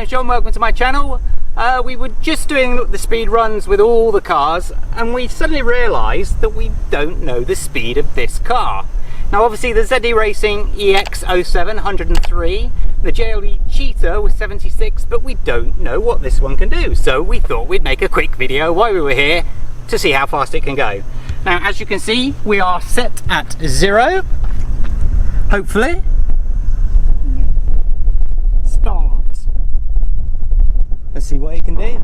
name's John, welcome to my channel. We were just doing the speed runs with all the cars and we suddenly realised that we don't know the speed of this car. Now obviously the ZD Racing EX07 103, the JLE Cheetah was 76, but we don't know what this one can do. So we thought we'd make a quick video while we were here to see how fast it can go. Now as you can see, we are set at 0, hopefully. Start. Let's see what it can do.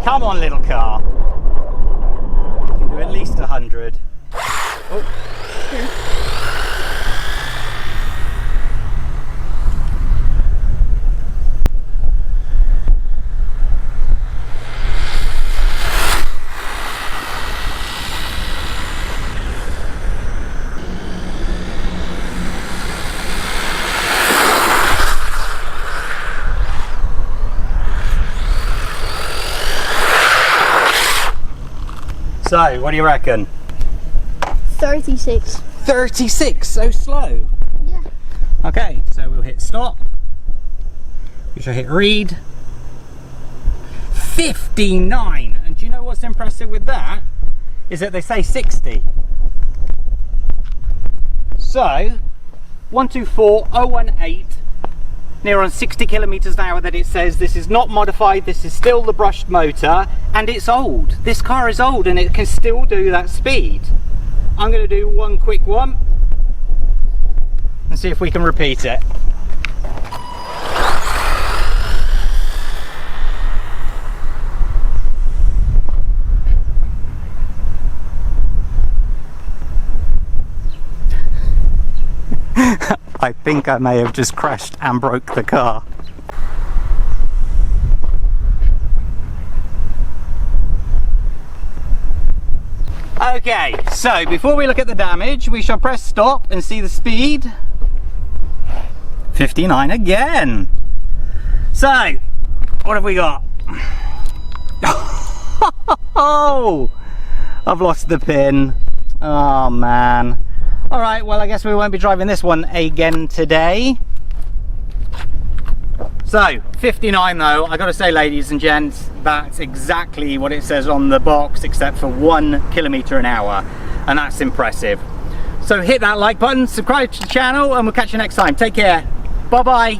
Come on, little car. You can do at least 100. Oh. So, what do you reckon? 36. 36, so slow. Yeah. Okay, so we'll hit stop. We shall hit read. 59. And do you know what's impressive with that? Is that they say 60. So, 124018. Near on 60 kilometers an hour that it says. This is not modified, this is still the brushed motor, and it's old. This car is old and it can still do that speed. I'm going to do one quick one and see if we can repeat it. I think I may have just crashed and broke the car. Okay, so before we look at the damage, we shall press stop and see the speed. 59 again. So, what have we got? Oh, I've lost the pin. Oh man. Alright, well I guess we won't be driving this one again today. So, 59 though, I gotta say ladies and gents, that's exactly what it says on the box except for 1 kilometer an hour, and that's impressive. So hit that like button, subscribe to the channel, and we'll catch you next time. Take care. Bye bye.